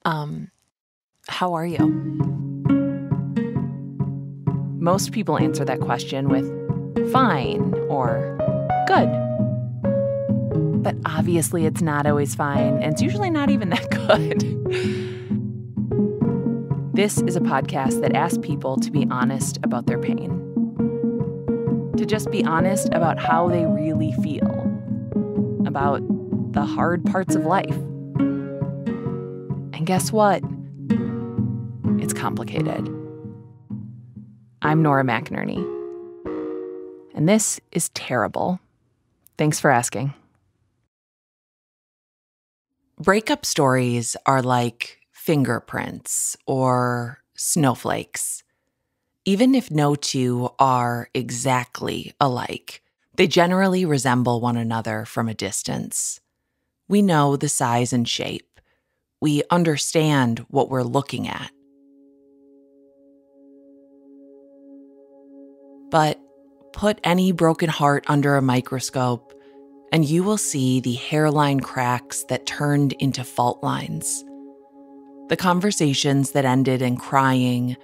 How are you? Most people answer that question with fine or good. But obviously it's not always fine, and it's usually not even that good. This is a podcast that asks people to be honest about their pain. To just be honest about how they really feel. About the hard parts of life. And guess what? It's complicated. I'm Nora McInerny. And this is terrible. Thanks for asking. Breakup stories are like fingerprints or snowflakes. Even if no two are exactly alike, they generally resemble one another from a distance. We know the size and shape. We understand what we're looking at. But put any broken heart under a microscope, and you will see the hairline cracks that turned into fault lines. The conversations that ended in crying,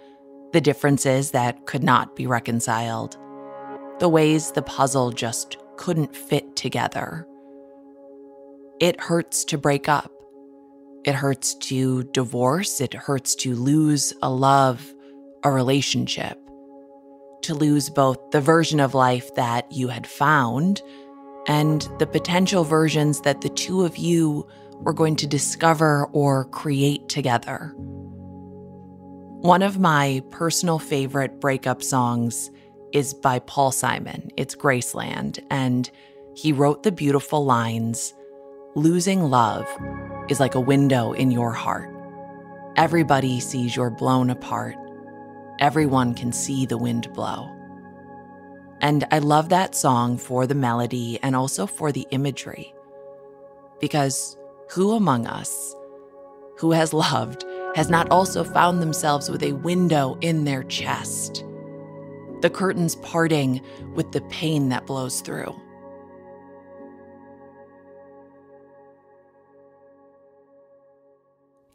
the differences that could not be reconciled, the ways the puzzle just couldn't fit together. It hurts to break up. It hurts to divorce. It hurts to lose a love, a relationship. To lose both the version of life that you had found and the potential versions that the two of you were going to discover or create together. One of my personal favorite breakup songs is by Paul Simon. It's Graceland, and he wrote the beautiful lines, "Losing love is like a window in your heart. Everybody sees you're blown apart. Everyone can see the wind blow." And I love that song for the melody and also for the imagery. Because who among us who has loved has not also found themselves with a window in their chest? The curtains parting with the pain that blows through.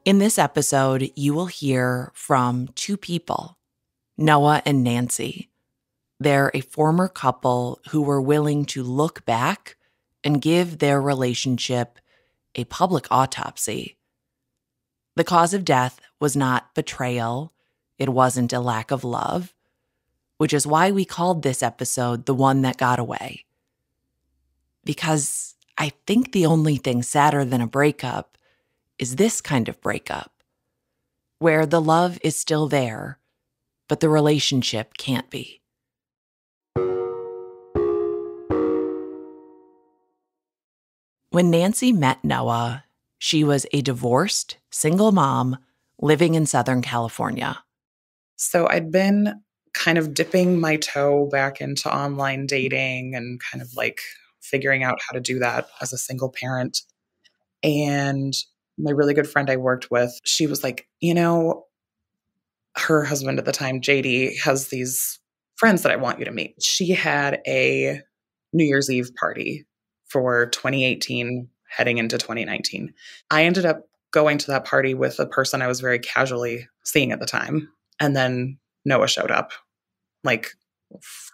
In this episode, you will hear from two people, Noa and Nancy. They're a former couple who were willing to look back and give their relationship a public autopsy. The cause of death was not betrayal. It wasn't a lack of love, which is why we called this episode The One That Got Away. Because I think the only thing sadder than a breakup is this kind of breakup, where the love is still there, but the relationship can't be. When Nancy met Noa, she was a divorced, single mom living in Southern California. So I'd been kind of dipping my toe back into online dating and kind of like figuring out how to do that as a single parent. And my really good friend I worked with, she was like, her husband at the time, JD, has these friends that I want you to meet. She had a New Year's Eve party for 2018, heading into 2019. I ended up going to that party with a person I was very casually seeing at the time. And then Noah showed up like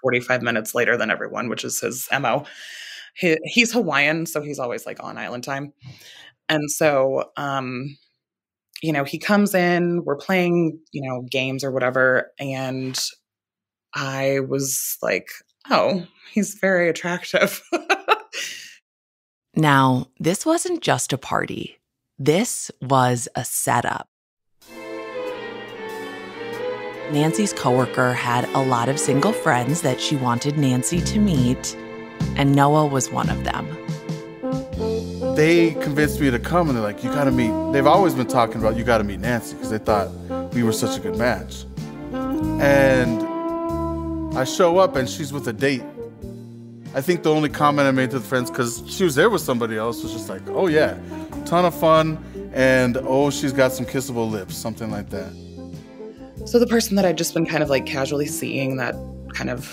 45 minutes later than everyone, which is his MO. He's Hawaiian, so he's always like on island time. And so, he comes in, we're playing, games or whatever. And I was like, oh, he's very attractive. Now, this wasn't just a party. This was a setup. Nancy's coworker had a lot of single friends that she wanted Nancy to meet, and Noa was one of them. They convinced me to come, and they're like, you gotta meet. They've always been talking about, you gotta meet Nancy, because they thought we were such a good match. And I show up, and she's with a date. I think the only comment I made to the friends, because she was there with somebody else, was just like, oh yeah, ton of fun, and oh, she's got some kissable lips, something like that. So the person that I'd just been kind of like casually seeing, that kind of,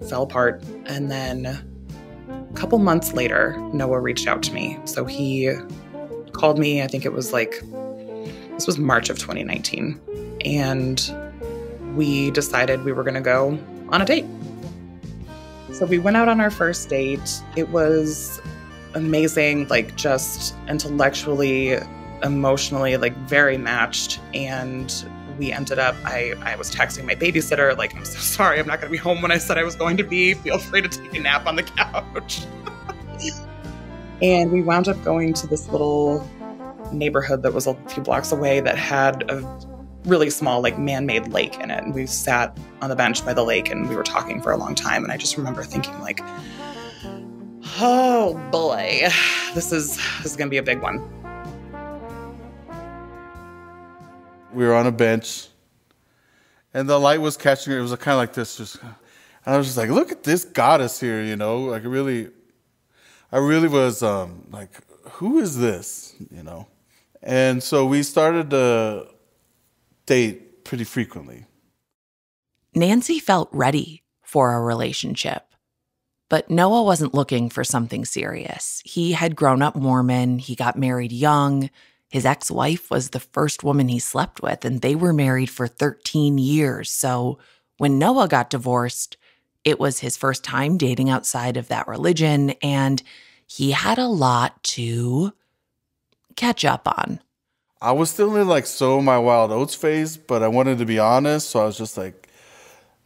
fell apart. And then a couple months later, Noah reached out to me. So he called me, I think it was This was March of 2019. And we decided we were going to go on a date. So we went out on our first date. It was amazing, like just intellectually, emotionally, like very matched. And we ended up, I was texting my babysitter, like, I'm so sorry, I'm not going to be home when I said I was going to be. Feel free to take a nap on the couch. And we wound up going to this little neighborhood that was a few blocks away that had a really small, like, man-made lake in it. And we sat on the bench by the lake and we were talking for a long time. And I just remember thinking, like, oh boy, this is going to be a big one. We were on a bench and the light was catching her. It was kind of like this. And I was just like, look at this goddess here, you know, like I really was like, who is this, you know? And so we started to date pretty frequently. Nancy felt ready for a relationship. But Noah wasn't looking for something serious. He had grown up Mormon. He got married young. His ex-wife was the first woman he slept with, and they were married for 13 years. So when Noah got divorced, it was his first time dating outside of that religion, and he had a lot to catch up on. I was still in like sow my wild oats phase, but I wanted to be honest. So I was just like,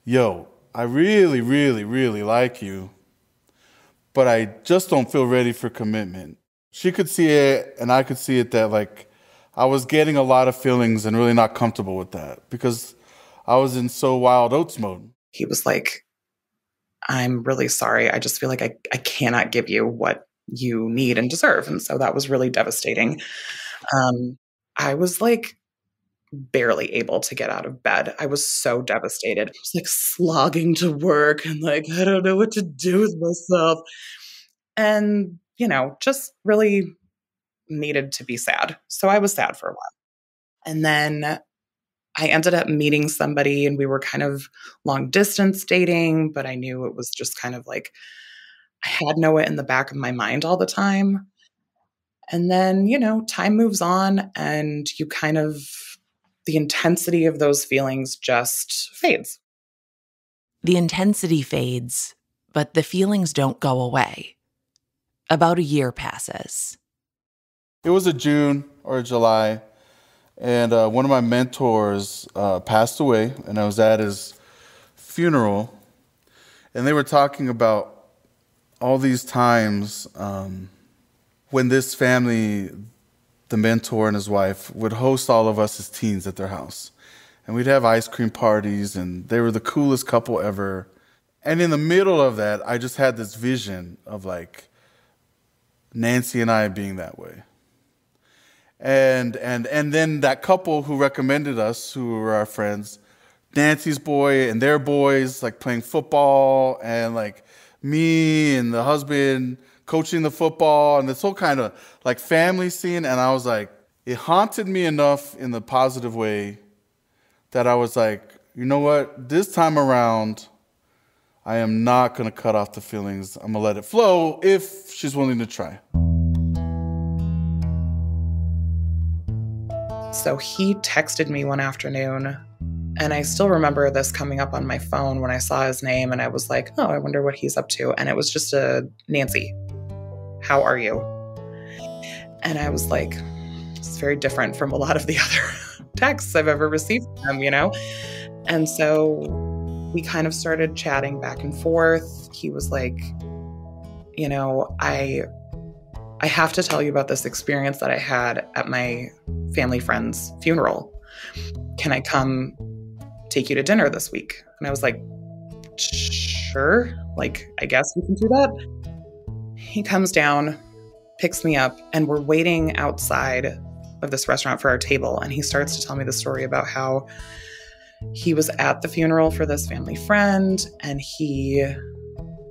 yo, I really, really, really like you, but I just don't feel ready for commitment. She could see it and I could see it that like I was getting a lot of feelings and really not comfortable with that because I was in so wild oats mode. He was like, I'm really sorry. I just feel like I cannot give you what you need and deserve. And so that was really devastating. I was like barely able to get out of bed. I was so devastated. I was like slogging to work and like, I don't know what to do with myself. And, you know, just really needed to be sad. So I was sad for a while. And then I ended up meeting somebody and we were kind of long distance dating, but I knew it was just kind of like, I had Noah in the back of my mind all the time. And then, you know, time moves on and you kind of, the intensity of those feelings just fades. The intensity fades, but the feelings don't go away. About a year passes. It was a June or a July, and one of my mentors passed away, and I was at his funeral, and they were talking about all these times when this family, the mentor and his wife, would host all of us as teens at their house. And we'd have ice cream parties, and they were the coolest couple ever. And in the middle of that, I just had this vision of like Nancy and I being that way. And then that couple who recommended us, who were our friends, Nancy's boy and their boys, like playing football, and like me and the husband coaching the football, and this whole kind of like family scene. And I was like, it haunted me enough in the positive way that I was like, you know what? This time around, I am not going to cut off the feelings. I'm going to let it flow if she's willing to try. So he texted me one afternoon, and I still remember this coming up on my phone when I saw his name, and I was like, oh, I wonder what he's up to. And it was just a Nancy, how are you? And I was like, it's very different from a lot of the other texts I've ever received from him, you know? And so we kind of started chatting back and forth. He was like, you know, I have to tell you about this experience that I had at my family friend's funeral. Can I come take you to dinner this week? And I was like, sure, like, I guess we can do that. He comes down, picks me up, and we're waiting outside of this restaurant for our table. And he starts to tell me the story about how he was at the funeral for this family friend, and he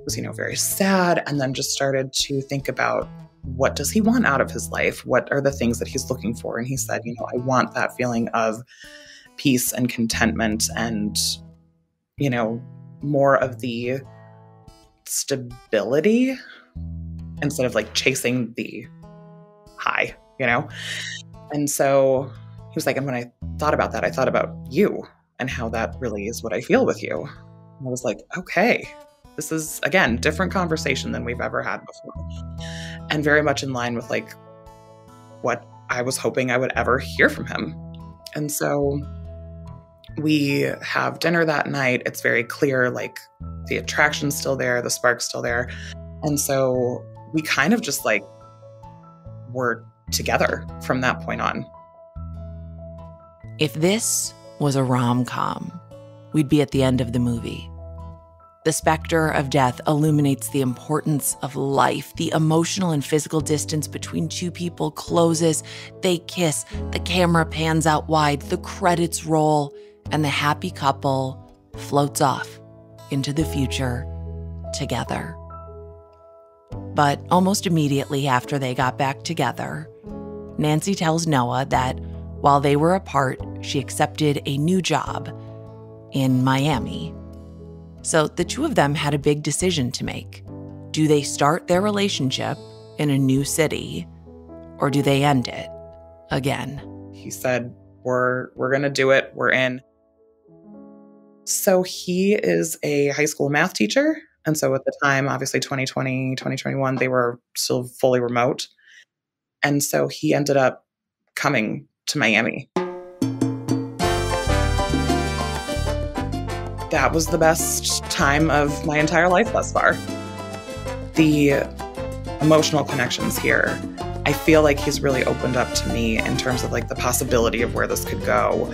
was, you know, very sad, and then just started to think about, what does he want out of his life? What are the things that he's looking for? And he said, you know, I want that feeling of peace and contentment and, you know, more of the stability instead of like chasing the high, you know? And so, He was like, and when I thought about that, I thought about you and how that really is what I feel with you. And I was like, okay, this is, again, different conversation than we've ever had before. And very much in line with like what I was hoping I would ever hear from him. And so we have dinner that night. It's very clear, like the attraction's still there, the spark's still there. And so we kind of just like were together from that point on. If this was a rom-com, we'd be at the end of the movie. The specter of death illuminates the importance of life. The emotional and physical distance between two people closes. They kiss. The camera pans out wide. The credits roll. And the happy couple floats off into the future together. But almost immediately after they got back together, Nancy tells Noa that while they were apart, she accepted a new job in Miami. So the two of them had a big decision to make. Do they start their relationship in a new city, or do they end it again? He said, we're going to do it. We're in. So he is a high school math teacher. And so at the time, obviously 2020, 2021, they were still fully remote. And so he ended up coming to Miami. That was the best time of my entire life thus far. The emotional connections here, I feel like he's really opened up to me in terms of like the possibility of where this could go.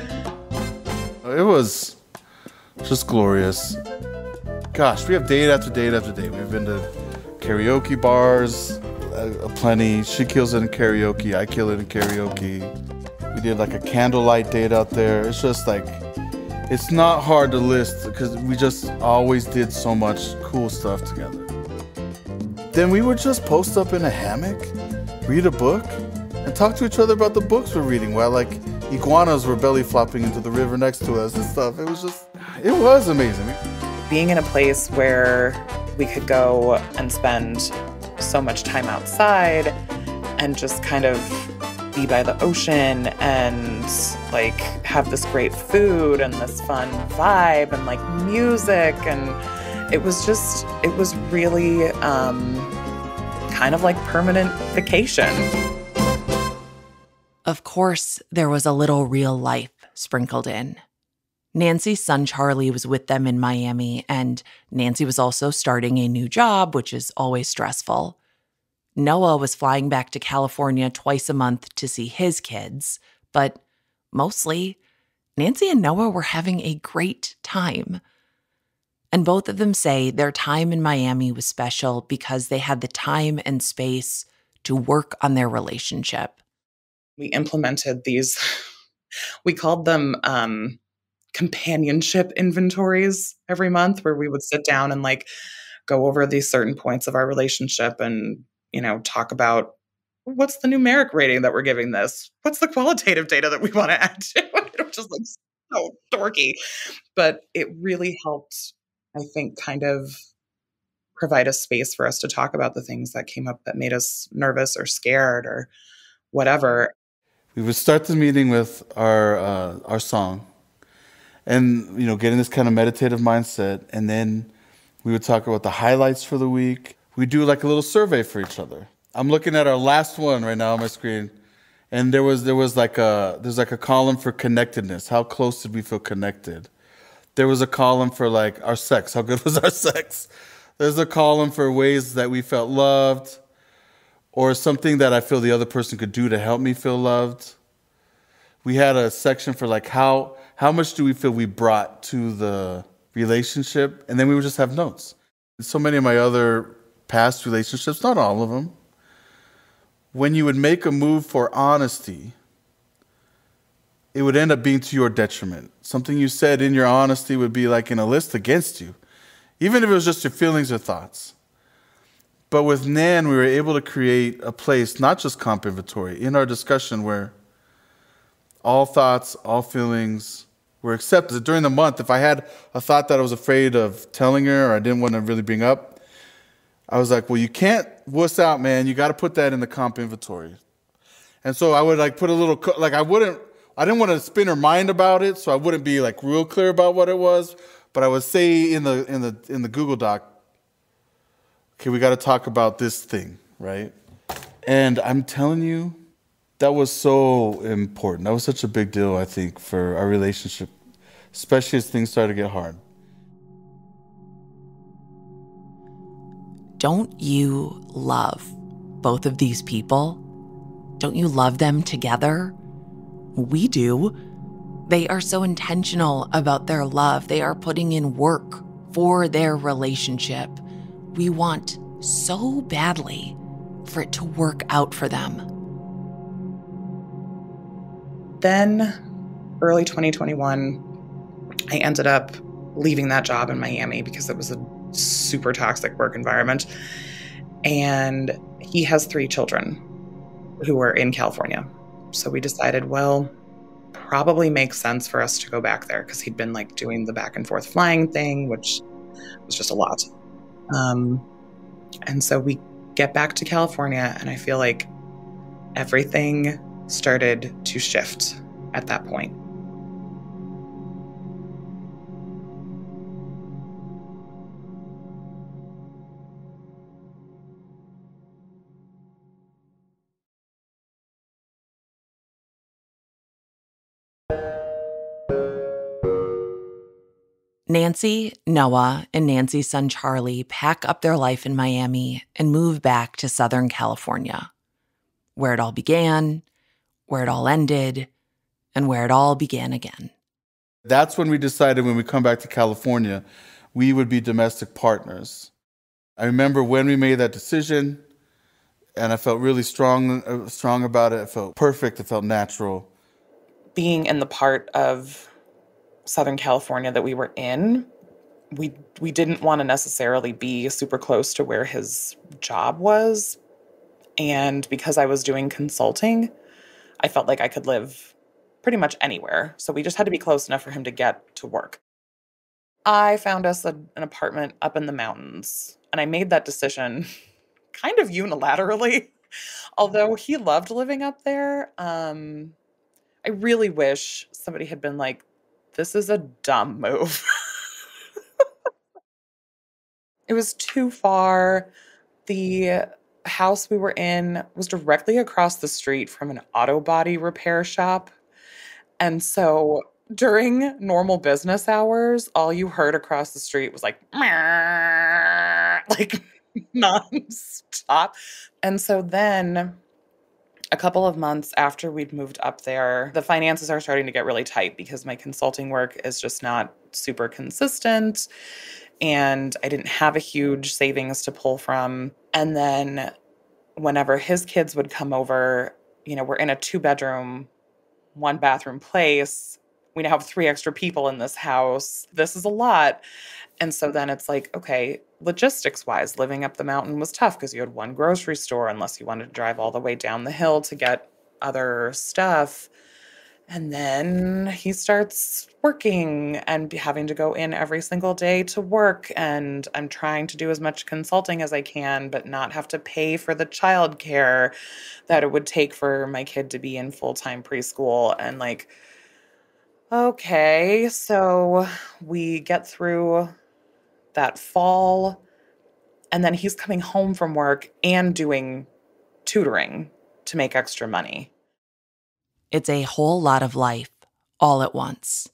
It was just glorious. Gosh, we have date after date after date. We've been to karaoke bars, plenty. She kills it in karaoke, I kill it in karaoke. We did like a candlelight date out there. It's just like, it's not hard to list because we just always did so much cool stuff together. Then we would just post up in a hammock, read a book, and talk to each other about the books we're reading while like iguanas were belly flopping into the river next to us and stuff. It was amazing. Being in a place where we could go and spend so much time outside and just kind of be by the ocean and like have this great food and this fun vibe and like music, and it was really kind of like permanent vacation. Of course, there was a little real life sprinkled in. Nancy's son Charlie was with them in Miami, and Nancy was also starting a new job, which is always stressful. Noah was flying back to California twice a month to see his kids, but mostly, Nancy and Noah were having a great time. And both of them say their time in Miami was special because they had the time and space to work on their relationship. We implemented these, we called them companionship inventories every month, where we would sit down and like go over these certain points of our relationship and, you know, talk about what's the numeric rating that we're giving this? What's the qualitative data that we want to add to it? It was just like so dorky. But it really helped, I think, kind of provide a space for us to talk about the things that came up that made us nervous or scared or whatever. We would start the meeting with our song and, you know, getting this kind of meditative mindset. And then we would talk about the highlights for the week. We do like a little survey for each other. I'm looking at our last one right now on my screen, and there's like a column for connectedness. How close did we feel connected? There was a column for like our sex. How good was our sex? There's a column for ways that we felt loved, or something that I feel the other person could do to help me feel loved. We had a section for like how much do we feel we brought to the relationship, and then we would just have notes. So many of my other past relationships, not all of them, when you would make a move for honesty, it would end up being to your detriment. Something you said in your honesty would be like in a list against you, even if it was just your feelings or thoughts. But with Nan, we were able to create a place, not just comp inventory, in our discussion where all thoughts, all feelings were accepted. During the month, if I had a thought that I was afraid of telling her or I didn't want to really bring up, I was like, well, you can't wuss out, man. You got to put that in the comp inventory. And so I would like put a little, like I I didn't want to spin her mind about it, so I wouldn't be like real clear about what it was. But I would say in the Google Doc, okay, we got to talk about this thing, right? And I'm telling you, that was so important. That was such a big deal, I think, for our relationship, especially as things started to get hard. Don't you love both of these people? Don't you love them together? We do. They are so intentional about their love. They are putting in work for their relationship. We want so badly for it to work out for them. Then, early 2021, I ended up leaving that job in Miami because it was a super toxic work environment. And he has 3 children who were in California. So we decided, well, probably makes sense for us to go back there because he'd been like doing the back and forth flying thing, which was just a lot. And so we get back to California, and I feel like everything started to shift at that point. Nancy, Noa, and Nancy's son Charlie pack up their life in Miami and move back to Southern California, where it all began, where it all ended, and where it all began again. That's when we decided when we come back to California, we would be domestic partners. I remember when we made that decision, and I felt really strong about it. It felt perfect. It felt natural. Being in the part of Southern California that we were in, we didn't want to necessarily be super close to where his job was. And because I was doing consulting, I felt like I could live pretty much anywhere. So we just had to be close enough for him to get to work. I found us an apartment up in the mountains, and I made that decision kind of unilaterally. Although he loved living up there, I really wish somebody had been like, this is a dumb move. It was too far. The house we were in was directly across the street from an auto body repair shop. And so during normal business hours, all you heard across the street was like, like nonstop. And so then a couple of months after we'd moved up there, the finances are starting to get really tight because my consulting work is just not super consistent. And I didn't have a huge savings to pull from. And then whenever his kids would come over, we're in a 2-bedroom, 1-bathroom place. We now have 3 extra people in this house. This is a lot. And so then it's like, okay, logistics-wise, living up the mountain was tough because you had one grocery store unless you wanted to drive all the way down the hill to get other stuff. And then he starts working and having to go in every single day to work. And I'm trying to do as much consulting as I can, but not have to pay for the childcare that it would take for my kid to be in full-time preschool. And like, okay, so we get through that fall, and then he's coming home from work and doing tutoring to make extra money. It's a whole lot of life all at once.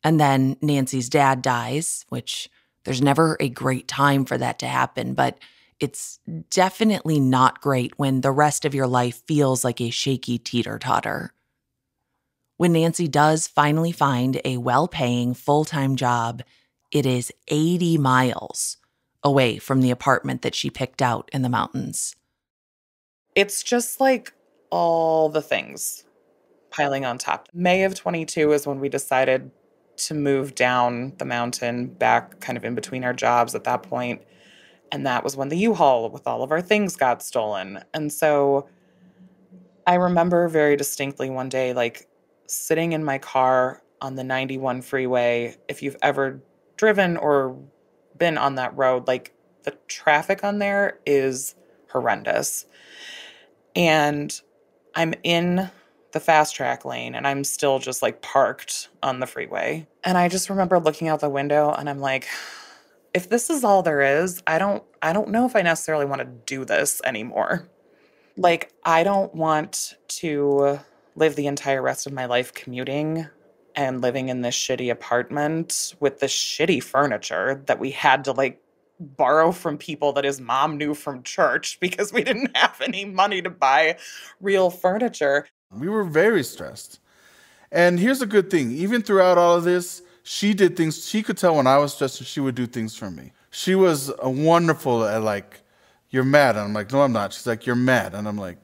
And then Nancy's dad dies, which there's never a great time for that to happen, but it's definitely not great when the rest of your life feels like a shaky teeter-totter. When Nancy does finally find a well-paying full-time job, it is 80 miles away from the apartment that she picked out in the mountains. It's just like all the things piling on top. May of 22 is when we decided to move down the mountain back kind of in between our jobs at that point. And that was when the U-Haul with all of our things got stolen. And so I remember very distinctly one day, like sitting in my car on the 91 freeway. If you've ever driven or been on that road, like the traffic on there is horrendous. And I'm in the fast track lane, and I'm still just like parked on the freeway. And I just remember looking out the window and I'm like, if this is all there is, I don't know if I necessarily want to do this anymore. Like, I don't want to live the entire rest of my life commuting and living in this shitty apartment with this shitty furniture that we had to like borrow from people that his mom knew from church because we didn't have any money to buy real furniture. We were very stressed. And here's a good thing. Even throughout all of this, she did things. She could tell when I was stressed and she would do things for me. She was wonderful at like, you're mad. And I'm like, no, I'm not. She's like, you're mad. And I'm like,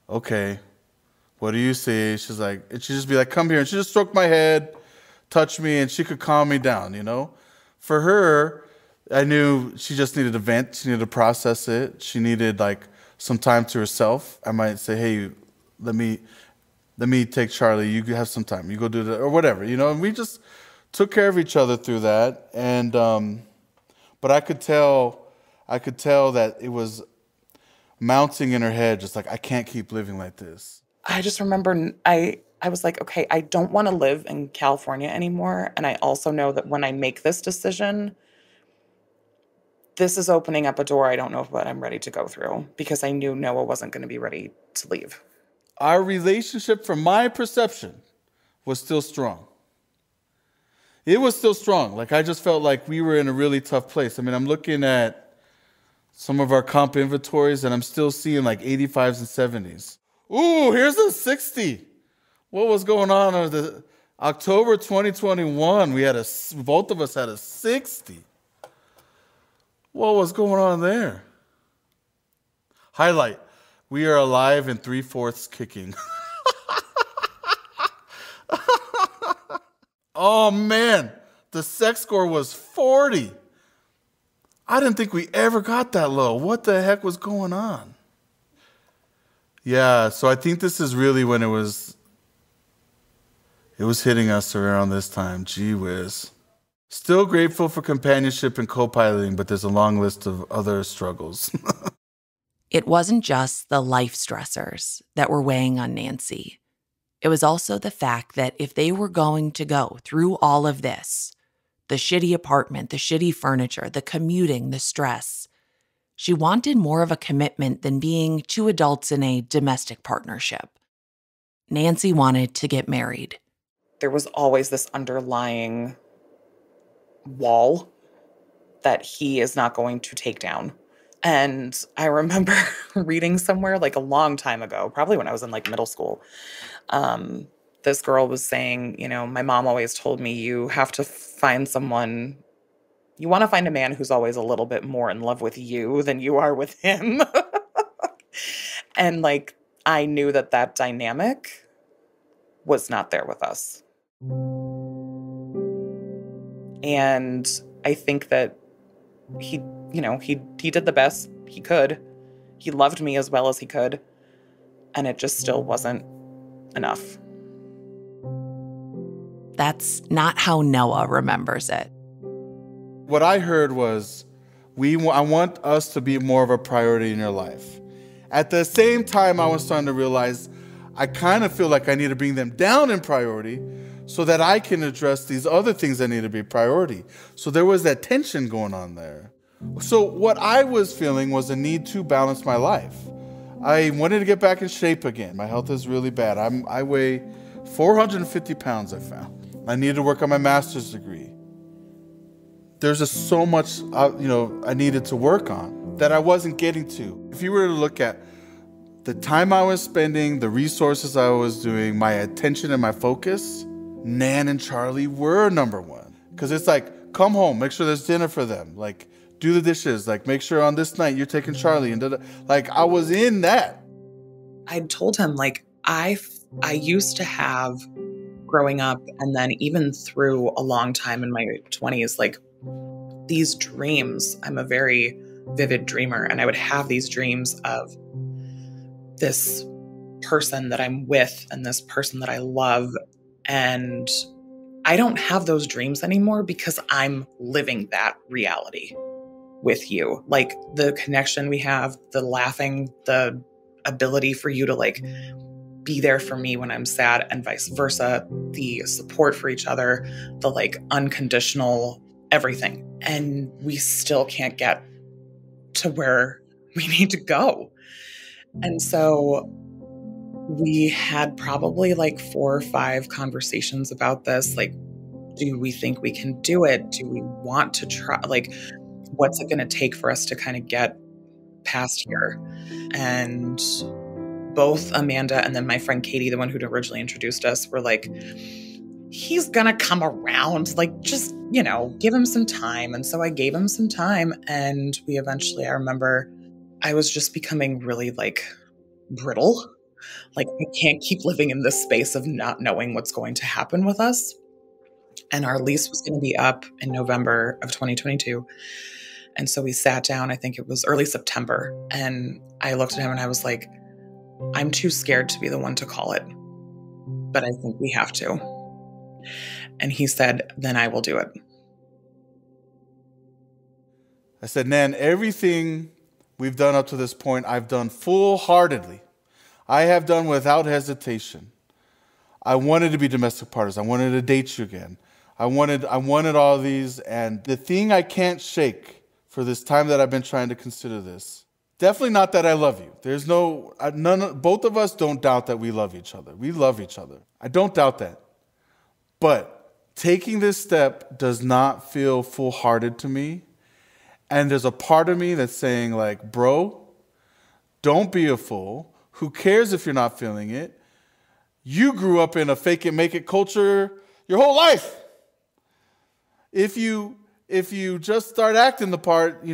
okay, what do you say? She's like, and she'd just be like, come here. And she just stroked my head, touch me, and she could calm me down, you know? For her, I knew she just needed to vent. She needed to process it. She needed like some time to herself. I might say, hey, let me take Charlie. You have some time. You go do that or whatever, you know? And we just took care of each other through that. And, but I could tell that it was mounting in her head, just like, I can't keep living like this. I just remember I was like, okay, I don't want to live in California anymore. And I also know that when I make this decision, this is opening up a door I don't know what I'm ready to go through, because I knew Noah wasn't going to be ready to leave. Our relationship, from my perception, was still strong. It was still strong. Like, I just felt like we were in a really tough place. I mean, I'm looking at some of our comp inventories, and I'm still seeing like 85s and 70s. Ooh, here's a 60. What was going on in the October 2021? Both of us had a 60. What was going on there? Highlight: we are alive and 3/4 kicking. Oh man, the sex score was 40. I didn't think we ever got that low. What the heck was going on? Yeah, so I think this is really when it was hitting us around this time. Gee whiz. Still grateful for companionship and co-piloting, but there's a long list of other struggles. It wasn't just the life stressors that were weighing on Nancy. It was also the fact that if they were going to go through all of this, the shitty apartment, the shitty furniture, the commuting, the stress, she wanted more of a commitment than being two adults in a domestic partnership. Nancy wanted to get married. There was always this underlying wall that he is not going to take down. And I remember reading somewhere like a long time ago, probably when I was in like middle school, this girl was saying, you know, my mom always told me you have to find someone, you want to find a man who's always a little bit more in love with you than you are with him. And like, I knew that that dynamic was not there with us. And I think that he did the best he could. He loved me as well as he could. And it just still wasn't enough. That's not how Noah remembers it. What I heard was, I want us to be more of a priority in your life. At the same time, I was starting to realize I kind of feel like I need to bring them down in priority so that I can address these other things that need to be priority. So there was that tension going on there. So what I was feeling was a need to balance my life. I wanted to get back in shape again. My health is really bad. I weigh 450 pounds, I found. I needed to work on my master's degree. There's just so much, I needed to work on that I wasn't getting to. If you were to look at the time I was spending, the resources I was doing, my attention and my focus, Nan and Charlie were number one. Because it's like, come home, make sure there's dinner for them. Like, do the dishes. Like, make sure on this night you're taking Charlie. And like, I was in that. I told him, like, I used to have, growing up and then even through a long time in my 20s, like, these dreams. I'm a very vivid dreamer, and I would have these dreams of this person that I'm with and this person that I love. And I don't have those dreams anymore because I'm living that reality with you. Like, the connection we have, the laughing, the ability for you to like be there for me when I'm sad and vice versa, the support for each other, the like unconditional everything. And we still can't get to where we need to go. And so we had probably like 4 or 5 conversations about this. Like, do we think we can do it? Do we want to try? Like, what's it going to take for us to kind of get past here? And both Amanda and then my friend Katie, the one who'd originally introduced us, were like, he's going to come around. Like, just, give him some time. And so I gave him some time. And we eventually, I remember I was just becoming really like brittle. Like, I can't keep living in this space of not knowing what's going to happen with us. And our lease was going to be up in November of 2022. And so we sat down, I think it was early September. And I looked at him and I was like, I'm too scared to be the one to call it, but I think we have to. And he said, then I will do it. I said, Nan, everything we've done up to this point, I've done full-heartedly. I have done without hesitation. I wanted to be domestic partners. I wanted to date you again. I wanted all these. And the thing I can't shake for this time that I've been trying to consider this, definitely not that I love you. There's both of us don't doubt that we love each other. We love each other. I don't doubt that. But taking this step does not feel full-hearted to me. And there's a part of me that's saying like, bro, don't be a fool. Who cares if you're not feeling it? You grew up in a fake it, make it culture your whole life. If you just start acting the part,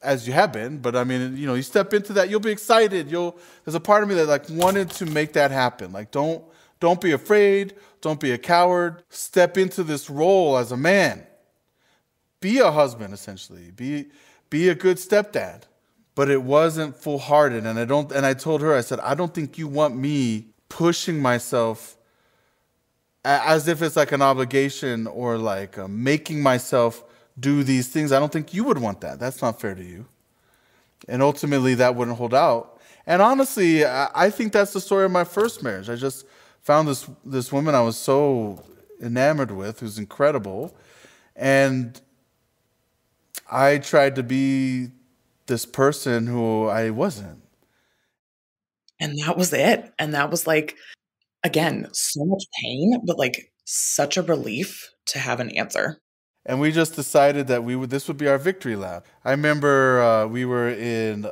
as you have been, but I mean, you step into that, you'll be excited. There's a part of me that like wanted to make that happen. Like, don't be afraid. Don't be a coward. Step into this role as a man. Be a husband, essentially. Be a good stepdad. But it wasn't full-hearted, and I told her, I said, I don't think you want me pushing myself as if it's like an obligation or like making myself do these things. I don't think you would want that. That's not fair to you. And ultimately, that wouldn't hold out. And honestly, I think that's the story of my first marriage. I just found this woman I was so enamored with, who's incredible, and I tried to be this person who I wasn't. And that was it. And that was like, again, so much pain, but like such a relief to have an answer. And we just decided that this would be our victory lap. I remember we were in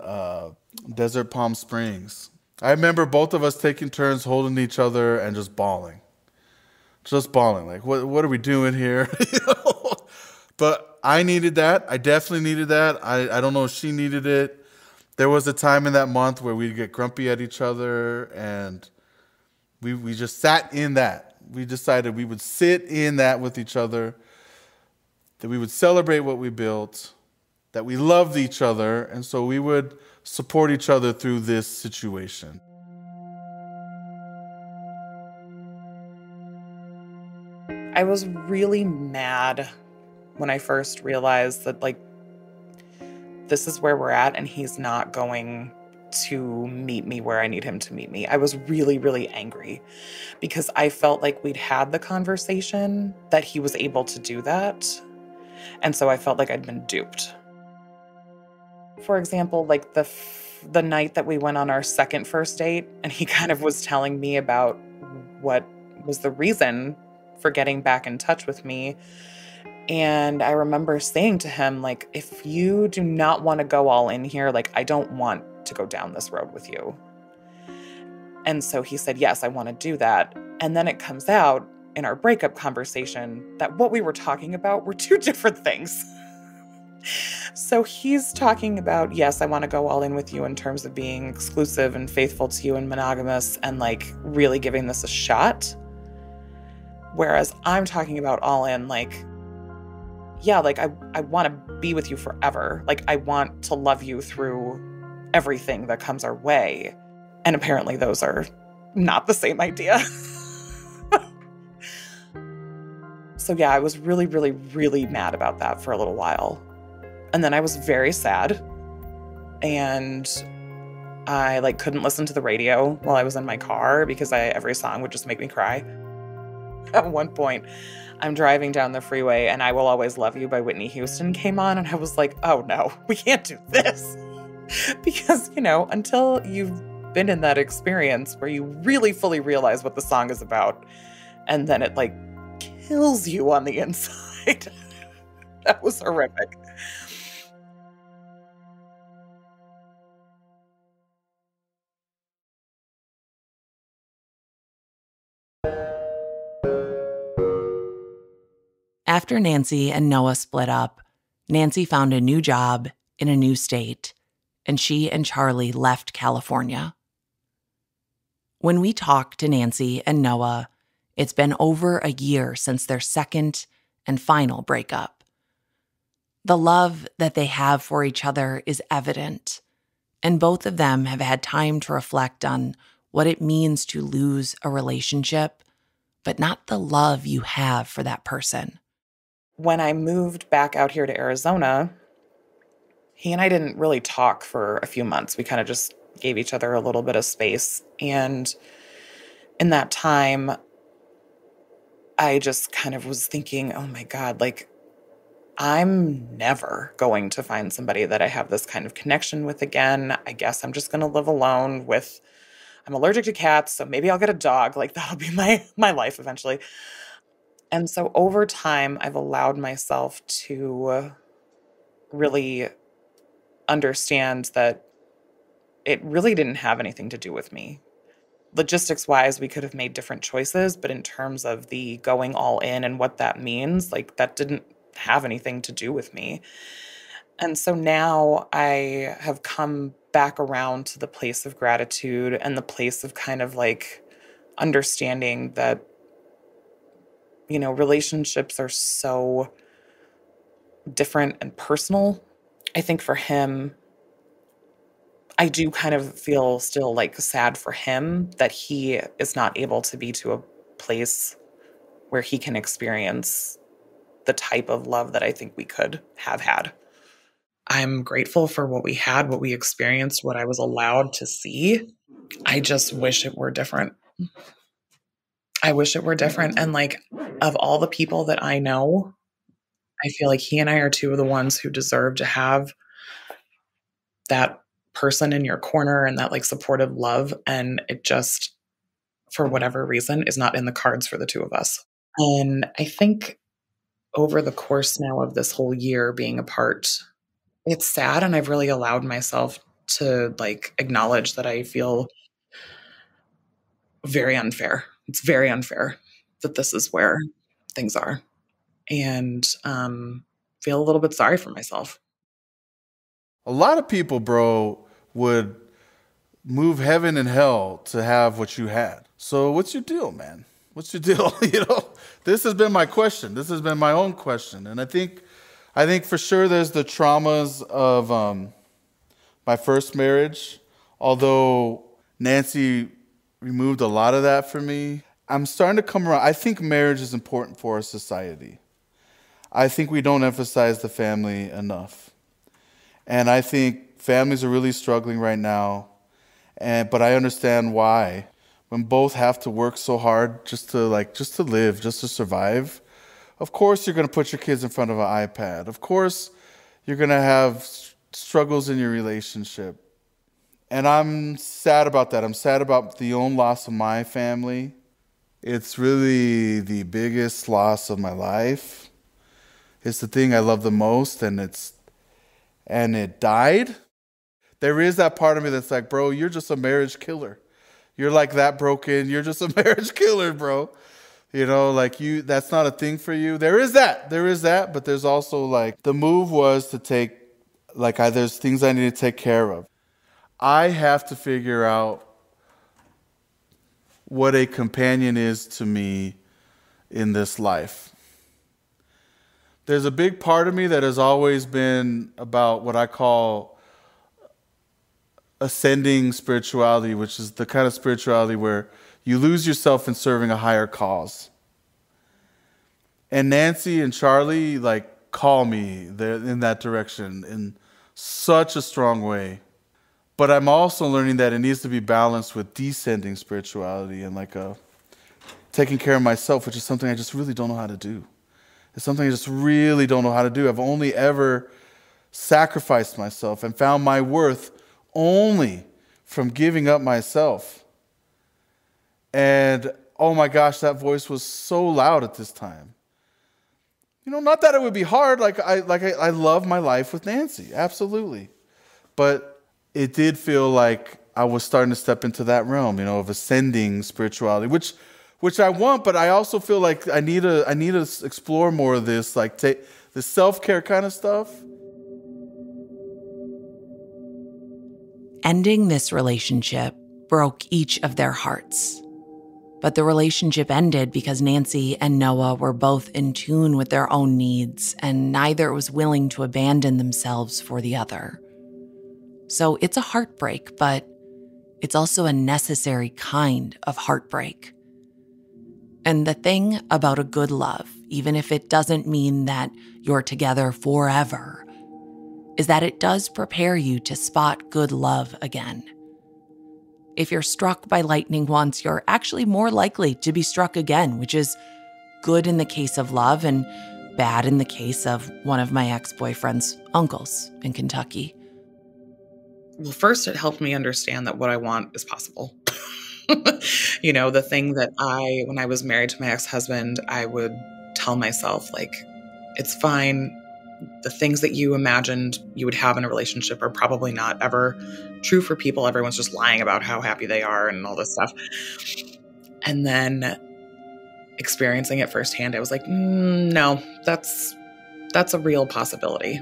Desert Palm Springs. I remember both of us taking turns holding each other and just bawling. Like, what are we doing here? But I needed that. I definitely needed that. I don't know if she needed it. There was a time in that month where we'd get grumpy at each other, and we just sat in that. We decided we would sit in that with each other, that we would celebrate what we built, that we loved each other, and so we would support each other through this situation. I was really mad when I first realized that, like, this is where we're at and he's not going to meet me where I need him to meet me. I was really, really angry because I felt like we'd had the conversation that he was able to do that. And so I felt like I'd been duped. For example, like the night that we went on our second first date, and he kind of was telling me about what was the reason for getting back in touch with me. And I remember saying to him, like, if you do not want to go all in here, like, I don't want to go down this road with you. And so he said, yes, I want to do that. And then it comes out in our breakup conversation that what we were talking about were two different things. So he's talking about, yes, I want to go all in with you in terms of being exclusive and faithful to you and monogamous and like really giving this a shot. Whereas I'm talking about all in, like, yeah, like I want to be with you forever. Like I want to love you through everything that comes our way. And apparently those are not the same idea. So yeah, I was really, really, really mad about that for a little while. And then I was very sad. And I like couldn't listen to the radio while I was in my car because every song would just make me cry. At one point, I'm driving down the freeway and I Will Always Love You by Whitney Houston came on, and I was like, oh no, we can't do this. Because, until you've been in that experience where you really fully realize what the song is about, and then it like kills you on the inside. That was horrific. After Nancy and Noah split up, Nancy found a new job in a new state, and she and Charlie left California. When we talked to Nancy and Noah, it's been over a year since their second and final breakup. The love that they have for each other is evident, and both of them have had time to reflect on what it means to lose a relationship, but not the love you have for that person. When I moved back out here to Arizona, he and I didn't really talk for a few months. We kind of just gave each other a little bit of space. And in that time, I just kind of was thinking, oh my God, like, I'm never going to find somebody that I have this kind of connection with again. I guess I'm just going to live alone I'm allergic to cats, so maybe I'll get a dog. Like, that'll be my life eventually. And so over time, I've allowed myself to really understand that it really didn't have anything to do with me. Logistics-wise, we could have made different choices, but in terms of the going all in and what that means, like, that didn't have anything to do with me. And so now I have come back around to the place of gratitude and the place of kind of like understanding that, relationships are so different and personal. I think for him, I do kind of feel still like sad for him that he is not able to be to a place where he can experience the type of love that I think we could have had. I'm grateful for what we had, what we experienced, what I was allowed to see. I just wish it were different. I wish it were different. And like, of all the people that I know, I feel like he and I are two of the ones who deserve to have that person in your corner and that like supportive love. And it just, for whatever reason, is not in the cards for the two of us. And I think over the course now of this whole year being apart, it's sad. And I've really allowed myself to like acknowledge that I feel very unfair. It's very unfair that this is where things are, and feel a little bit sorry for myself. A lot of people, bro, would move heaven and hell to have what you had. So what's your deal, man? What's your deal? This has been my question. This has been my own question. And I think for sure there's the traumas of my first marriage. Although Nancy removed a lot of that for me, I'm starting to come around. I think marriage is important for our society. I think we don't emphasize the family enough. And I think families are really struggling right now. But I understand why. When both have to work so hard just to live, just to survive, of course you're going to put your kids in front of an iPad. Of course you're going to have struggles in your relationship. And I'm sad about that. I'm sad about the own loss of my family. It's really the biggest loss of my life. It's the thing I love the most, and it died. There is that part of me that's like, bro, you're just a marriage killer. You're like that broken. You're just a marriage killer, bro. That's not a thing for you. There is that, but there's also like, the move was to take, there's things I need to take care of. I have to figure out what a companion is to me in this life. There's a big part of me that has always been about what I call ascending spirituality, which is the kind of spirituality where you lose yourself in serving a higher cause. And Nancy and Charlie call me in that direction in such a strong way. But I'm also learning that it needs to be balanced with descending spirituality and like taking care of myself, which is something I just really don't know how to do. It's something I just really don't know how to do. I've only ever sacrificed myself and found my worth only from giving up myself. And oh my gosh, that voice was so loud at this time. You know, not that it would be hard. I love my life with Nancy, absolutely. But it did feel like I was starting to step into that realm, you know, of ascending spirituality, which I want, but I also feel like I need to explore more of this, like the self-care kind of stuff. Ending this relationship broke each of their hearts. But the relationship ended because Nancy and Noa were both in tune with their own needs, and neither was willing to abandon themselves for the other. So it's a heartbreak, but it's also a necessary kind of heartbreak. And the thing about a good love, even if it doesn't mean that you're together forever, is that it does prepare you to spot good love again. If you're struck by lightning once, you're actually more likely to be struck again, which is good in the case of love and bad in the case of one of my ex-boyfriend's uncles in Kentucky. Well, first, it helped me understand that what I want is possible. You know, the thing that when I was married to my ex-husband, I would tell myself, like, it's fine. The things that you imagined you would have in a relationship are probably not ever true for people. Everyone's just lying about how happy they are and all this stuff. And then experiencing it firsthand, I was like, no, that's a real possibility.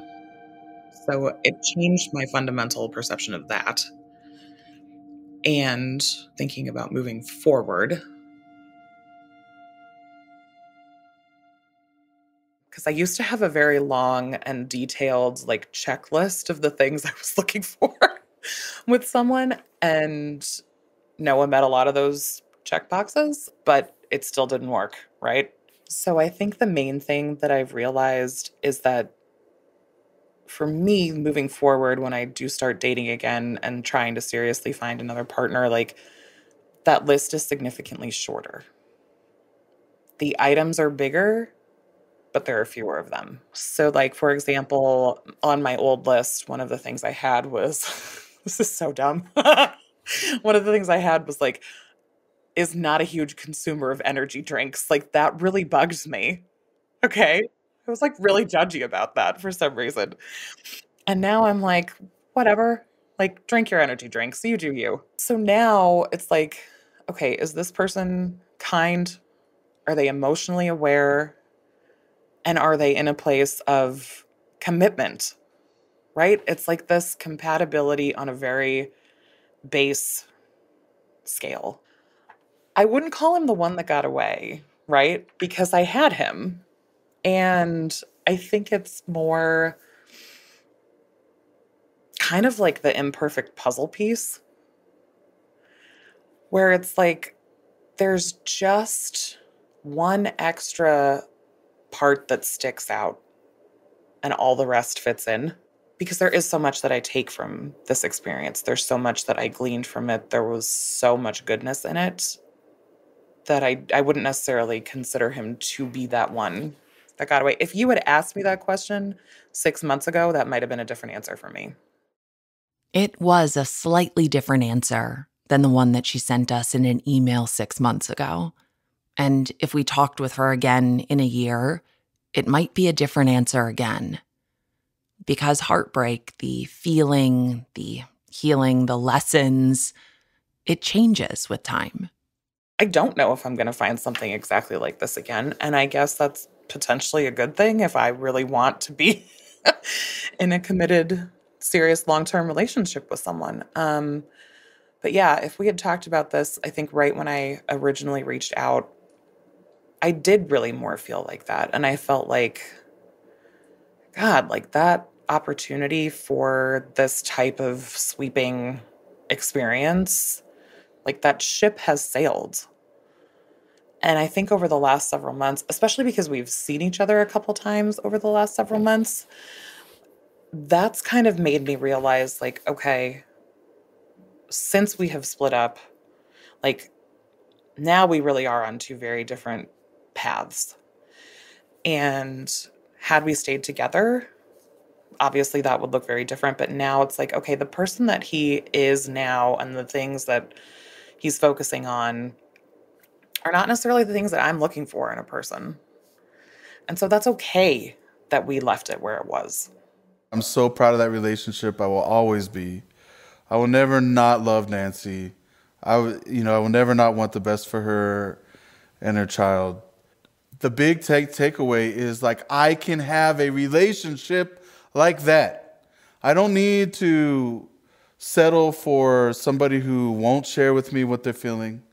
So it changed my fundamental perception of that. And thinking about moving forward, because I used to have a very long and detailed like checklist of the things I was looking for with someone, and Noah met a lot of those check boxes, but it still didn't work, right? So I think the main thing that I've realized is that for me, moving forward, when I do start dating again and trying to seriously find another partner, like, that list is significantly shorter. The items are bigger, but there are fewer of them. So, like, for example, on my old list, one of the things I had was, this is so dumb. One of the things I had was, like, is not a huge consumer of energy drinks. Like, that really bugs me. Okay? I was, like, really judgy about that for some reason. And now I'm like, whatever, like, drink your energy drinks. You do you. So now it's like, okay, is this person kind? Are they emotionally aware? And are they in a place of commitment, right? It's like this compatibility on a very base scale. I wouldn't call him the one that got away, right? Because I had him. And I think it's more kind of like the imperfect puzzle piece, where it's like there's just one extra part that sticks out and all the rest fits in. Because there is so much that I take from this experience. There's so much that I gleaned from it. There was so much goodness in it that I wouldn't necessarily consider him to be that one that got away. If you had asked me that question 6 months ago, that might have been a different answer for me. It was a slightly different answer than the one that she sent us in an email 6 months ago. And if we talked with her again in a year, it might be a different answer again. Because heartbreak, the feeling, the healing, the lessons, it changes with time. I don't know if I'm going to find something exactly like this again. And I guess that's potentially a good thing if I really want to be in a committed, serious, long-term relationship with someone. But yeah, if we had talked about this, I think right when I originally reached out, I did really more feel like that. And I felt like, God, like that opportunity for this type of sweeping experience, like that ship has sailed. And I think over the last several months, especially because we've seen each other a couple times over the last several months, that's kind of made me realize, like, okay, since we have split up, like, now we really are on two very different paths. And had we stayed together, obviously that would look very different. But now it's like, okay, the person that he is now and the things that he's focusing on are not necessarily the things that I'm looking for in a person. And so that's okay that we left it where it was. I'm so proud of that relationship. I will always be. I will never not love Nancy. I will never not want the best for her and her child. The big takeaway is, like, I can have a relationship like that. I don't need to settle for somebody who won't share with me what they're feeling.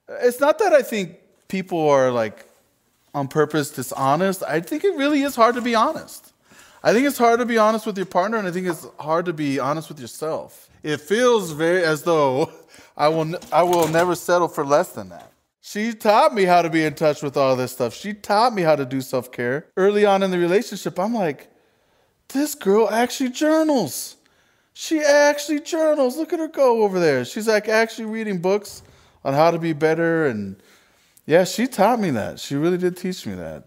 It's not that I think people are, like, on purpose dishonest. I think it really is hard to be honest. I think it's hard to be honest with your partner, and I think it's hard to be honest with yourself. It feels very as though I will never settle for less than that. She taught me how to be in touch with all this stuff. She taught me how to do self-care. Early on in the relationship, I'm like, this girl actually journals. She actually journals. Look at her go over there. She's like actually reading books on how to be better. And yeah, she taught me that. She really did teach me that.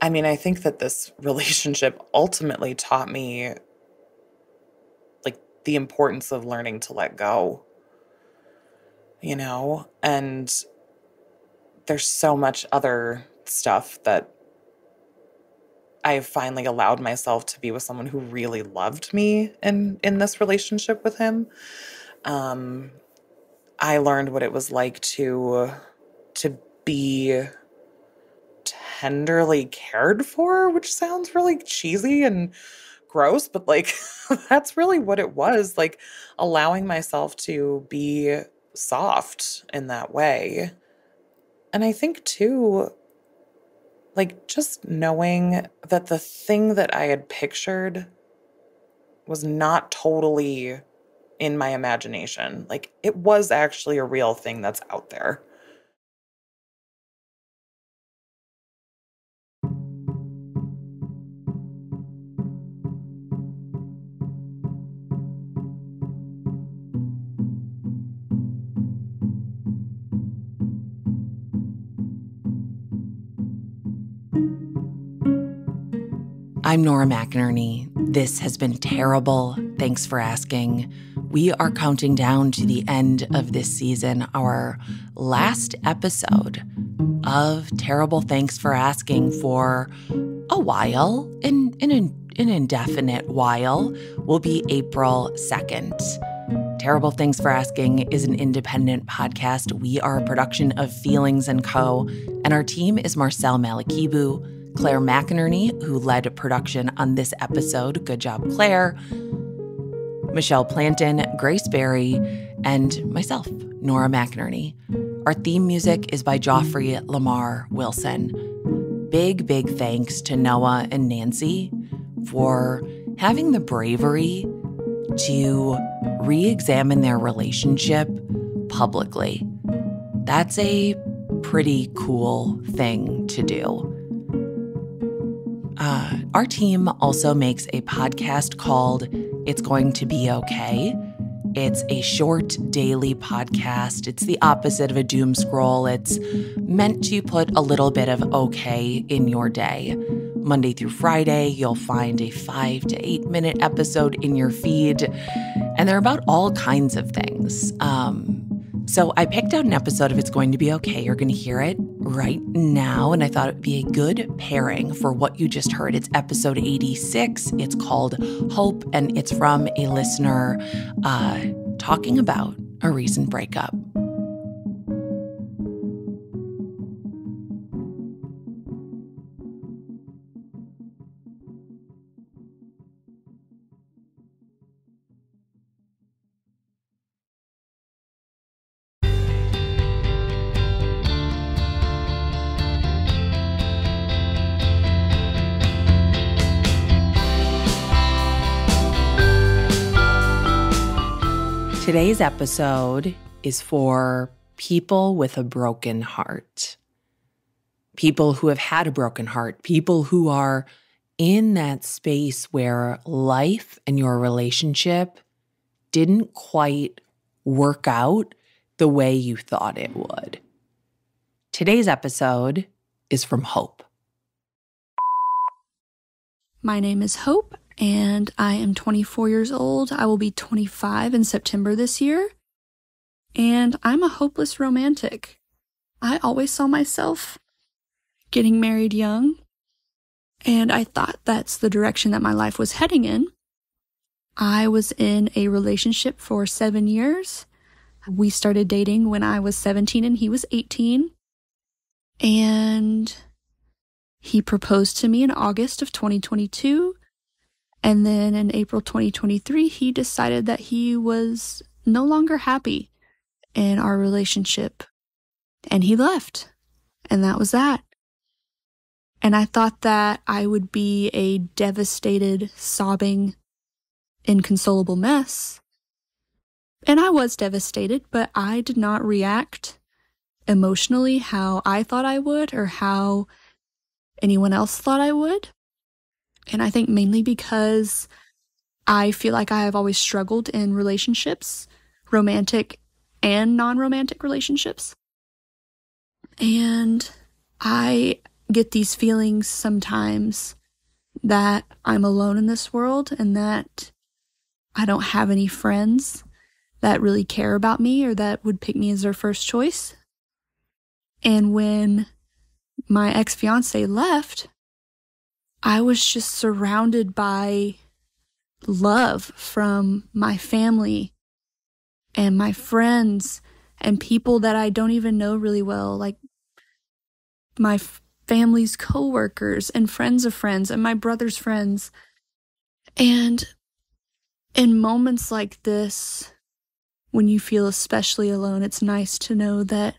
I mean, I think that this relationship ultimately taught me, like, the importance of learning to let go, you know? And there's so much other stuff that I finally allowed myself to be with someone who really loved me in this relationship with him. I learned what it was like to be tenderly cared for, which sounds really cheesy and gross, but, like, that's really what it was, like, allowing myself to be soft in that way. And I think too, like, just knowing that the thing that I had pictured was not totally in my imagination. Like, it was actually a real thing that's out there. I'm Nora McInerny. This has been terrible. Thanks for asking. We are counting down to the end of this season, our last episode of Terrible Thanks for Asking for a while, an indefinite while, will be April 2nd. Terrible Thanks for Asking is an independent podcast. We are a production of Feelings & Co., and our team is Marcel Malekebu, Claire McInerny, who led production on this episode. Good job, Claire. Michelle Plantan, Grace Barry, and myself, Nora McInerny. Our theme music is by Joffrey Lamar Wilson. Big, big thanks to Noa and Nancy for having the bravery to re-examine their relationship publicly. That's a pretty cool thing to do. Our team also makes a podcast called It's Going to Be Okay. It's a short daily podcast. It's the opposite of a doom scroll. It's meant to put a little bit of okay in your day. Monday through Friday, you'll find a 5 to 8 minute episode in your feed, and they're about all kinds of things. So I picked out an episode of It's Going to Be Okay. You're going to hear it right now, and I thought it would be a good pairing for what you just heard. It's episode 86. It's called Hope, and it's from a listener talking about a recent breakup. Today's episode is for people with a broken heart. People who have had a broken heart. People who are in that space where life and your relationship didn't quite work out the way you thought it would. Today's episode is from Hope. My name is Hope, and I am 24 years old. I will be 25 in September this year, and I'm a hopeless romantic. I always saw myself getting married young, and I thought that's the direction that my life was heading in. I was in a relationship for 7 years. We started dating when I was 17 and he was 18, and he proposed to me in August of 2022, and then in April 2023, he decided that he was no longer happy in our relationship, and he left, and that was that. And I thought that I would be a devastated, sobbing, inconsolable mess, and I was devastated, but I did not react emotionally how I thought I would or how anyone else thought I would. And I think mainly because I feel like I have always struggled in relationships, romantic and non-romantic relationships. And I get these feelings sometimes that I'm alone in this world and that I don't have any friends that really care about me or that would pick me as their first choice. And when my ex-fiance left, I was just surrounded by love from my family and my friends and people that I don't even know really well, like my family's coworkers and friends of friends and my brother's friends. And in moments like this, when you feel especially alone, it's nice to know that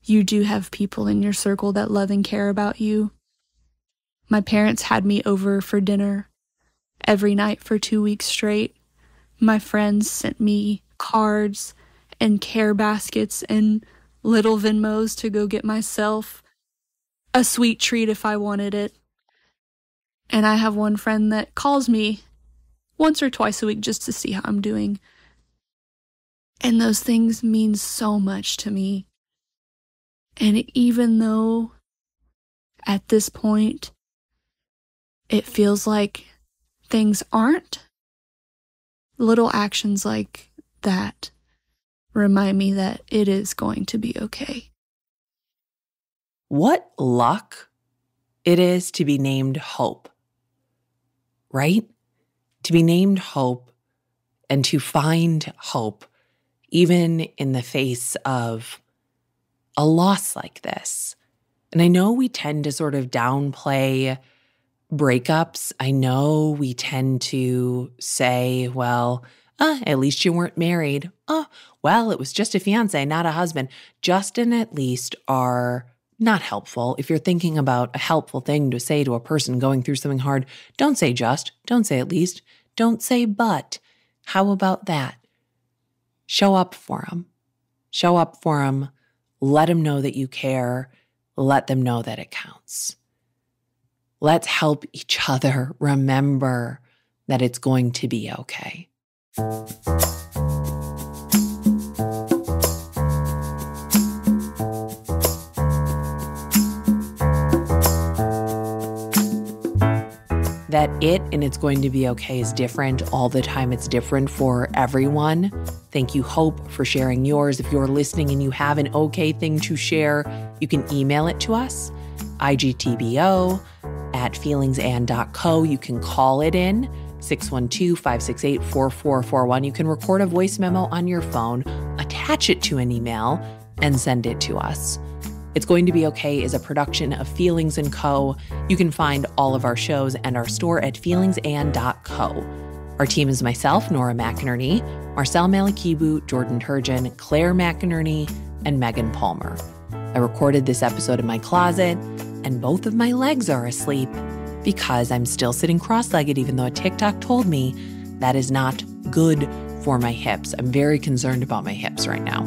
you do have people in your circle that love and care about you. My parents had me over for dinner every night for 2 weeks straight. My friends sent me cards and care baskets and little Venmos to go get myself a sweet treat if I wanted it. And I have one friend that calls me once or twice a week just to see how I'm doing. And those things mean so much to me. And even though at this point it feels like things aren't, little actions like that remind me that it is going to be okay. What luck it is to be named Hope, right? To be named Hope and to find hope even in the face of a loss like this. And I know we tend to sort of downplay breakups. I know we tend to say, well, at least you weren't married. Well, it was just a fiance, not a husband. Just and at least are not helpful. If you're thinking about a helpful thing to say to a person going through something hard, don't say just, don't say at least, don't say but. How about that? Show up for them. Show up for them. Let them know that you care. Let them know that it counts. Let's help each other remember that it's going to be okay. That it and it's going to be okay is different all the time. It's different for everyone. Thank you, Hope, for sharing yours. If you're listening and you have an okay thing to share, you can email it to us, igtbo@feelingsand.co. You can call it in, 612-568-4441. You can record a voice memo on your phone, attach it to an email, and send it to us. It's Going to Be Okay is a production of Feelings & Co. You can find all of our shows and our store at feelingsand.co. Our team is myself, Nora McInerny, Marcel Malekebu, Jordan Turgeon, Claire McInerny, and Megan Palmer. I recorded this episode in my closet, and both of my legs are asleep because I'm still sitting cross-legged, even though a TikTok told me that is not good for my hips. I'm very concerned about my hips right now.